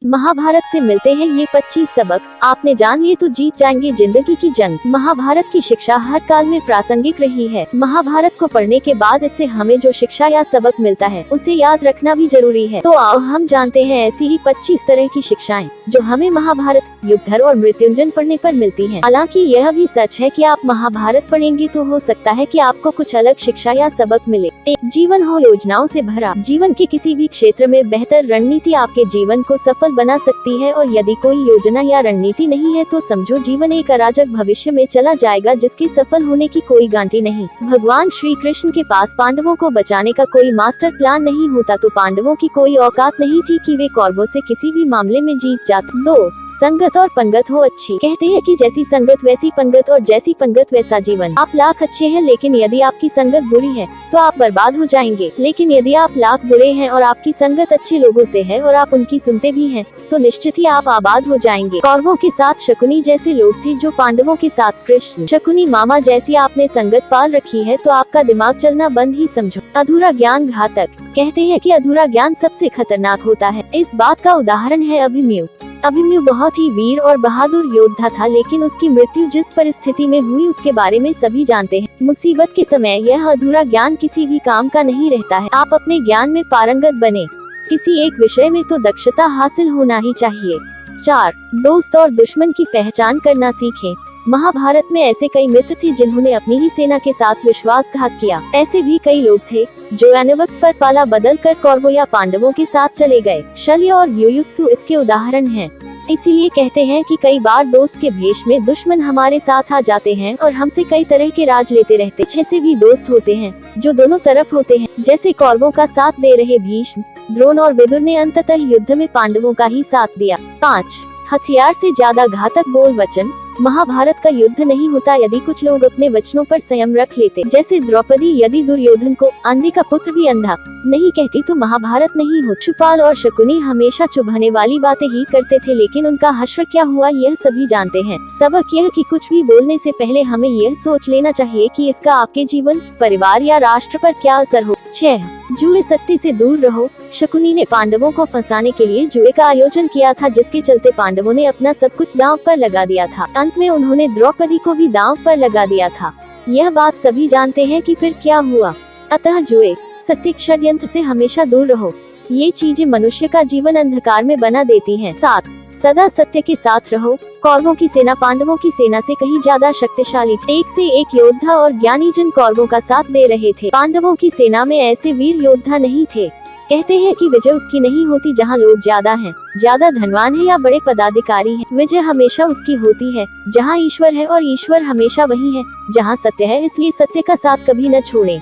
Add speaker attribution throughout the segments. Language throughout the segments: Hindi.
Speaker 1: महाभारत से मिलते हैं ये 25 सबक, आपने जान लिए तो जीत जाएंगे जिंदगी की जंग। महाभारत की शिक्षा हर काल में प्रासंगिक रही है। महाभारत को पढ़ने के बाद इससे हमें जो शिक्षा या सबक मिलता है उसे याद रखना भी जरूरी है। तो आओ हम जानते हैं ऐसी ही 25 तरह की शिक्षाएं जो हमें महाभारत, युद्धधर्म और मृत्युंजय पढ़ने पर मिलती हैं। हालांकि यह भी सच है कि आप महाभारत पढ़ेंगे तो हो सकता है कि आपको कुछ अलग शिक्षा या सबक मिले। जीवन हो योजनाओं से भरा। जीवन के किसी भी क्षेत्र में बेहतर रणनीति आपके जीवन को सफल बना सकती है, और यदि कोई योजना या रणनीति नहीं है तो समझो जीवन एक अराजक भविष्य में चला जाएगा जिसके सफल होने की कोई गारंटी नहीं। भगवान श्री कृष्ण के पास पांडवों को बचाने का कोई मास्टर प्लान नहीं होता तो पांडवों की कोई औकात नहीं थी कि वे कौरवों से किसी भी मामले में जीत जाते। 2. संगत और पंगत हो अच्छी। कहते हैं कि जैसी संगत वैसी पंगत और जैसी पंगत वैसा जीवन। आप लाख अच्छे हैं लेकिन यदि आपकी संगत बुरी है तो आप बर्बाद हो जाएंगे, लेकिन यदि आप लाख बुरे हैं और आपकी संगत अच्छे लोगों से है और आप उनकी सुनते भी हैं तो निश्चित ही आप आबाद हो जाएंगे। कौरवों के साथ शकुनी जैसे लोग थे जो पांडवों के साथ कृष्ण। शकुनी मामा जैसी आपने संगत पाल रखी है तो आपका दिमाग चलना बंद ही समझो। अधूरा ज्ञान घातक। कहते हैं कि अधूरा ज्ञान सबसे खतरनाक होता है। इस बात का उदाहरण है अभिमन्यु। अभिमन्यु बहुत ही वीर और बहादुर योद्धा था, लेकिन उसकी मृत्यु जिस परिस्थिति में हुई उसके बारे में सभी जानते हैं। मुसीबत के समय यह अधूरा ज्ञान किसी भी काम का नहीं रहता है। आप अपने ज्ञान में पारंगत बने। किसी एक विषय में तो दक्षता हासिल होना ही चाहिए। 4. दोस्त और दुश्मन की पहचान करना सीखें। महाभारत में ऐसे कई मित्र थे जिन्होंने अपनी ही सेना के साथ विश्वासघात किया। ऐसे भी कई लोग थे जो अनवक्त पर पाला बदल कर कौरवों या पांडवों के साथ चले गए। शल्य और युयुत्सु इसके उदाहरण हैं। इसीलिए कहते हैं कि कई बार दोस्त के भेष में दुश्मन हमारे साथ आ जाते हैं और हमसे कई तरह के राज लेते रहते। ऐसे भी दोस्त होते हैं जो दोनों तरफ होते हैं, जैसे कौरवों का साथ दे रहे भीष्म, द्रोण और विदुर ने अंततः युद्ध में पांडवों का ही साथ दिया। 5. हथियार से ज्यादा घातक बोल वचन। महाभारत का युद्ध नहीं होता यदि कुछ लोग अपने वचनों पर संयम रख लेते। जैसे द्रौपदी यदि दुर्योधन को अंधे का पुत्र भी अंधा नहीं कहती तो महाभारत नहीं हो। शिशुपाल और शकुनी हमेशा चुभने वाली बातें ही करते थे, लेकिन उनका हश्र क्या हुआ यह सभी जानते हैं। सबक यह कि कुछ भी बोलने से पहले हमें यह सोच लेना चाहिए कि इसका आपके जीवन, परिवार या राष्ट्र पर क्या असर हो। 6. जुए सट्टे से दूर रहो। शकुनी ने पांडवों को फंसाने के लिए जुए का आयोजन किया था, जिसके चलते पांडवों ने अपना सब कुछ दांव पर लगा दिया था। अंत में उन्होंने द्रौपदी को भी दांव पर लगा दिया था। यह बात सभी जानते हैं कि फिर क्या हुआ। अतः जुए, सट्टे, षड्यंत्र से हमेशा दूर रहो। ये चीजें मनुष्य का जीवन अंधकार में बना देती हैं। 7. सदा सत्य के साथ रहो। कौरवों की सेना पांडवों की सेना से कहीं ज्यादा शक्तिशाली थी। एक से एक योद्धा और ज्ञानी जन कौरवों का साथ दे रहे थे। पांडवों की सेना में ऐसे वीर योद्धा नहीं थे। कहते हैं कि विजय उसकी नहीं होती जहां लोग ज्यादा हैं, ज्यादा धनवान है या बड़े पदाधिकारी हैं। विजय हमेशा उसकी होती है जहां ईश्वर है, और ईश्वर हमेशा वही है जहां सत्य है। इसलिए सत्य का साथ कभी न छोड़ें।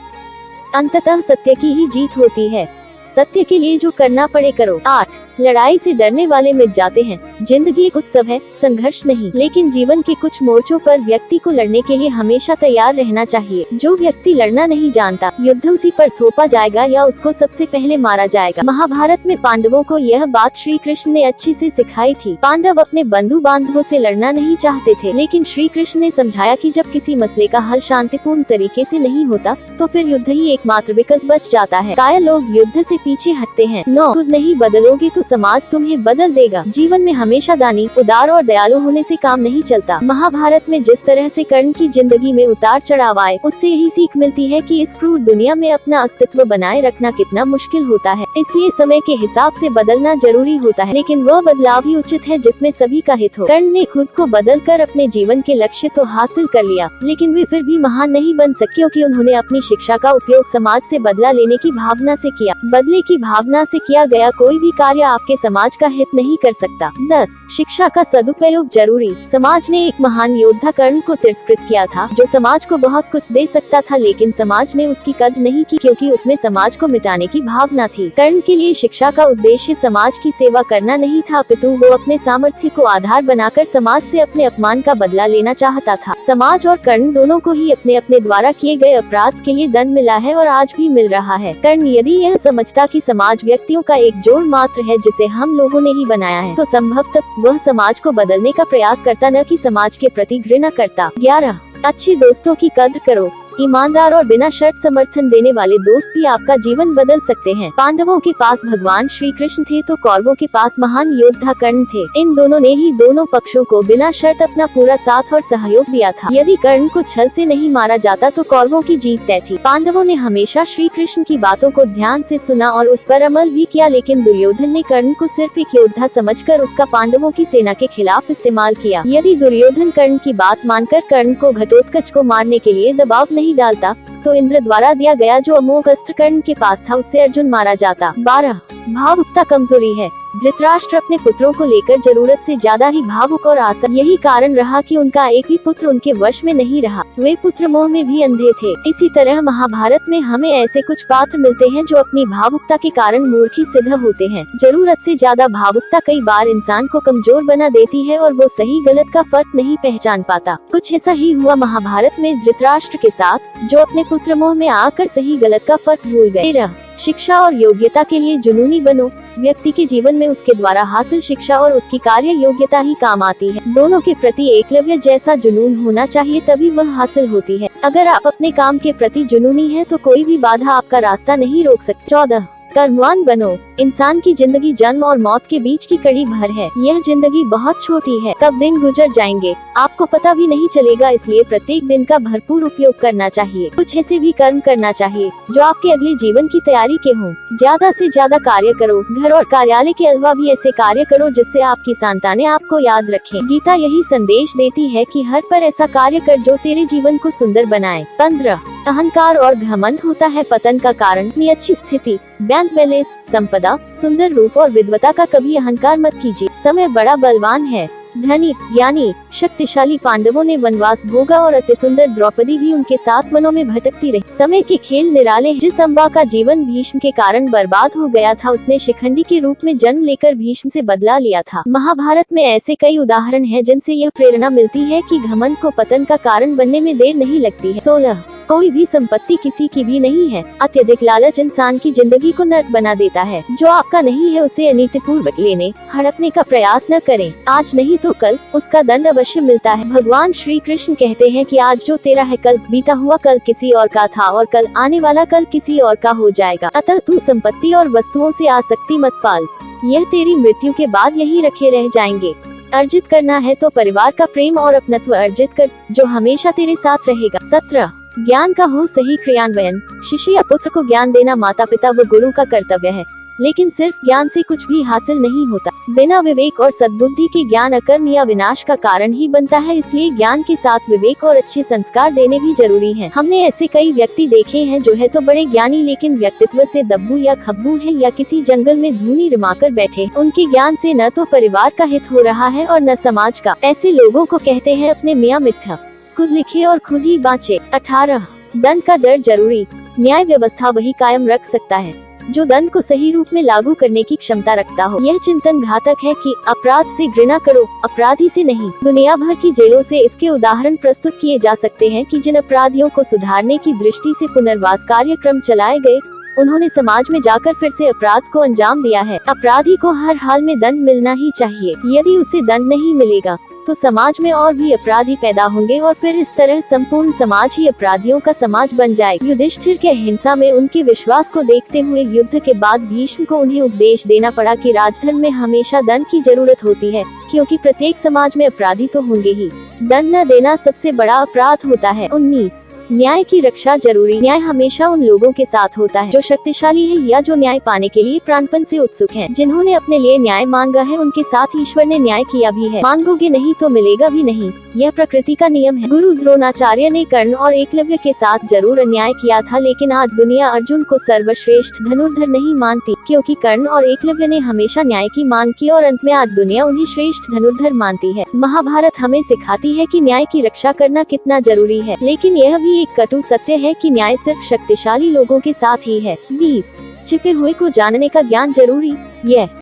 Speaker 1: अंततः सत्य की ही जीत होती है। सत्य के लिए जो करना पड़े करो। 8. लड़ाई से डरने वाले मिट जाते हैं। जिंदगी एक उत्सव है, संघर्ष नहीं। लेकिन जीवन के कुछ मोर्चों पर व्यक्ति को लड़ने के लिए हमेशा तैयार रहना चाहिए। जो व्यक्ति लड़ना नहीं जानता, युद्ध उसी पर थोपा जाएगा या उसको सबसे पहले मारा जाएगा। महाभारत में पांडवों को यह बात श्री कृष्ण ने अच्छी से सिखाई थी। पांडव अपने बंधु बांधवों से लड़ना नहीं चाहते थे, लेकिन श्री कृष्ण ने समझाया कि जब किसी मसले का हल शांतिपूर्ण तरीके से नहीं होता तो फिर युद्ध ही एकमात्र विकल्प बच जाता है। कायर लोग युद्ध से पीछे हटते हैं। 9. खुद नहीं बदलोगे तो समाज तुम्हें बदल देगा। जीवन में हमेशा दानी, उदार और दयालु होने से काम नहीं चलता। महाभारत में जिस तरह से कर्ण की जिंदगी में उतार चढ़ाव आए, उससे यही सीख मिलती है कि इस क्रूर दुनिया में अपना अस्तित्व बनाए रखना कितना मुश्किल होता है। इसलिए समय के हिसाब से बदलना जरूरी होता है, लेकिन वह बदलाव ही उचित है जिसमें सभी का हित हो। कर्ण ने खुद को बदल कर अपने जीवन के लक्ष्य तो हासिल कर लिया, लेकिन वे फिर भी महान नहीं बन सके क्योंकि उन्होंने अपनी शिक्षा का उपयोग समाज से बदला लेने की भावना से किया। बदले की भावना से किया गया कोई भी कार्य आपके समाज का हित नहीं कर सकता। 10. शिक्षा का सदुपयोग जरूरी। समाज ने एक महान योद्धा कर्ण को तिरस्कृत किया था, जो समाज को बहुत कुछ दे सकता था, लेकिन समाज ने उसकी कद्र नहीं की क्योंकि उसमें समाज को मिटाने की भावना थी। कर्ण के लिए शिक्षा का उद्देश्य समाज की सेवा करना नहीं था, अपितु वो अपने सामर्थ्य को आधार बनाकर समाज से अपने अपमान का बदला लेना चाहता था। समाज और कर्ण दोनों को ही अपने अपने द्वारा किए गए अपराध के लिए दंड मिला है और आज भी मिल रहा है। कर्ण यदि यह समझता कि समाज व्यक्तियों का एक जोड़ मात्र है जिसे हम लोगों ने ही बनाया है, तो संभवतः वह समाज को बदलने का प्रयास करता, न कि समाज के प्रति घृणा करता। 11. अच्छे दोस्तों की कद्र करो। ईमानदार और बिना शर्त समर्थन देने वाले दोस्त भी आपका जीवन बदल सकते हैं। पांडवों के पास भगवान श्री कृष्ण थे तो कौरवों के पास महान योद्धा कर्ण थे। इन दोनों ने ही दोनों पक्षों को बिना शर्त अपना पूरा साथ और सहयोग दिया था। यदि कर्ण को छल से नहीं मारा जाता तो कौरवों की जीत तय थी। पांडवों ने हमेशा श्री कृष्ण की बातों को ध्यान से सुना और उस पर अमल भी किया, लेकिन दुर्योधन ने कर्ण को सिर्फ एक योद्धा समझकर उसका पांडवों की सेना के खिलाफ इस्तेमाल किया। यदि दुर्योधन कर्ण की बात मानकर कर्ण को घटोत्कच को मारने के लिए दबाव नहीं डालता तो इंद्र द्वारा दिया गया जो अमोघ अस्त्र कर्ण के पास था उससे अर्जुन मारा जाता। 12 भावुकता कमजोरी है। धृतराष्ट्र अपने पुत्रों को लेकर जरूरत से ज्यादा ही भावुक और आसक्त, यही कारण रहा कि उनका एक भी पुत्र उनके वश में नहीं रहा। वे पुत्र मोह में भी अंधे थे। इसी तरह महाभारत में हमें ऐसे कुछ पात्र मिलते हैं जो अपनी भावुकता के कारण मूर्खी सिद्ध होते हैं। जरूरत से ज्यादा भावुकता कई बार इंसान को कमजोर बना देती है और वो सही गलत का फर्क नहीं पहचान पाता। कुछ ऐसा ही हुआ महाभारत में धृतराष्ट्र के साथ, जो अपने पुत्र मोह में आकर सही गलत का फर्क भूल गए। शिक्षा और योग्यता के लिए जुनूनी बनो। व्यक्ति के जीवन में उसके द्वारा हासिल शिक्षा और उसकी कार्य योग्यता ही काम आती है। दोनों के प्रति एकलव्य जैसा जुनून होना चाहिए, तभी वह हासिल होती है। अगर आप अपने काम के प्रति जुनूनी हैं तो कोई भी बाधा आपका रास्ता नहीं रोक सकती। 14 कर्मवान बनो। इंसान की जिंदगी जन्म और मौत के बीच की कड़ी भर है। यह जिंदगी बहुत छोटी है, कब दिन गुजर जाएंगे आपको पता भी नहीं चलेगा, इसलिए प्रत्येक दिन का भरपूर उपयोग करना चाहिए। कुछ ऐसे भी कर्म करना चाहिए जो आपके अगले जीवन की तैयारी के हों। ज्यादा से ज्यादा कार्य करो। घर और कार्यालय के अलावा भी ऐसे कार्य करो जिससे आपकी संतानें आपको याद रखें। गीता यही संदेश देती है कि हर पर ऐसा कार्य कर जो तेरे जीवन को सुंदर बनाए। 15 अहंकार और घमंड होता है पतन का कारण। अपनी अच्छी स्थिति, बैंक बैलेंस, संपदा, सुंदर रूप और विद्वता का कभी अहंकार मत कीजिए। समय बड़ा बलवान है। धनी, ज्ञानी, शक्तिशाली पांडवों ने वनवास भोगा और अति सुंदर द्रौपदी भी उनके साथ वनों में भटकती रही। समय के खेल निराले। जिस अम्बा का जीवन भीष्म के कारण बर्बाद हो गया था, उसने शिखंडी के रूप में जन्म लेकर भीष्म से बदला लिया था। महाभारत में ऐसे कई उदाहरण हैं जिनसे यह प्रेरणा मिलती है कि घमंड को पतन का कारण बनने में देर नहीं लगती है। 16 कोई भी संपत्ति किसी की भी नहीं है। अत्यधिक लालच इंसान की जिंदगी को नर्क बना देता है। जो आपका नहीं है उसे अनीतिपूर्वक लेने, हड़पने का प्रयास न करें। आज नहीं तो कल उसका दंड अवश्य मिलता है। भगवान श्री कृष्ण कहते हैं कि आज जो तेरा है कल बीता हुआ कल किसी और का था और कल आने वाला कल किसी और का हो जाएगा। अतः तू संपत्ति और वस्तुओं से आसक्ति मत पाल, यह तेरी मृत्यु के बाद यही रखे रह जाएंगे। अर्जित करना है तो परिवार का प्रेम और अपनत्व अर्जित कर, जो हमेशा तेरे साथ रहेगा। 17 ज्ञान का हो सही क्रियान्वयन। शिष्य या पुत्र को ज्ञान देना माता पिता व गुरु का कर्तव्य है, लेकिन सिर्फ ज्ञान से कुछ भी हासिल नहीं होता। बिना विवेक और सद्बुद्धि के ज्ञान अकर्म या विनाश का कारण ही बनता है, इसलिए ज्ञान के साथ विवेक और अच्छे संस्कार देने भी जरूरी हैं। हमने ऐसे कई व्यक्ति देखे हैं जो है तो बड़े ज्ञानी लेकिन व्यक्तित्व से दब्बू या खब्बू है, या किसी जंगल में धूनी रमाकर बैठे। उनके ज्ञान से न तो परिवार का हित हो रहा है और न समाज का। ऐसे लोगों को कहते हैं अपने मियाँ मिथ्या। खुद लिखे और खुद ही बाँचे। 18 दंड का डर जरूरी। न्याय व्यवस्था वही कायम रख सकता है जो दंड को सही रूप में लागू करने की क्षमता रखता हो। यह चिंतन घातक है कि अपराध से घृणा करो, अपराधी से नहीं। दुनिया भर की जेलों से इसके उदाहरण प्रस्तुत किए जा सकते हैं कि जिन अपराधियों को सुधारने की दृष्टि से पुनर्वास कार्यक्रम चलाए गए, उन्होंने समाज में जाकर फिर से अपराध को अंजाम दिया है। अपराधी को हर हाल में दंड मिलना ही चाहिए। यदि उसे दंड नहीं मिलेगा तो समाज में और भी अपराधी पैदा होंगे और फिर इस तरह संपूर्ण समाज ही अपराधियों का समाज बन जाएगा। युधिष्ठिर के हिंसा में उनके विश्वास को देखते हुए युद्ध के बाद भीष्म को उन्हें उपदेश देना पड़ा कि राजधर्म में हमेशा दंड की जरूरत होती है, क्योंकि प्रत्येक समाज में अपराधी तो होंगे ही। दंड न देना सबसे बड़ा अपराध होता है। 19 न्याय की रक्षा जरूरी। न्याय हमेशा उन लोगों के साथ होता है जो शक्तिशाली है या जो न्याय पाने के लिए प्राणपण से उत्सुक हैं। जिन्होंने अपने लिए न्याय मांगा है उनके साथ ईश्वर ने न्याय किया भी है। मांगोगे नहीं तो मिलेगा भी नहीं, यह प्रकृति का नियम है। गुरु द्रोणाचार्य ने कर्ण और एकलव्य के साथ जरूर अन्याय किया था, लेकिन आज दुनिया अर्जुन को सर्वश्रेष्ठ धनुर्धर नहीं मानती, क्योंकि कर्ण और एकलव्य ने हमेशा न्याय की मांग की और अंत में आज दुनिया उन्हें श्रेष्ठ धनुर्धर मानती है। महाभारत हमें सिखाती है कि न्याय की रक्षा करना कितना जरूरी है, लेकिन यह भी एक कटु सत्य है कि न्याय सिर्फ शक्तिशाली लोगों के साथ ही है। 20 छिपे हुए को जानने का ज्ञान जरूरी। यह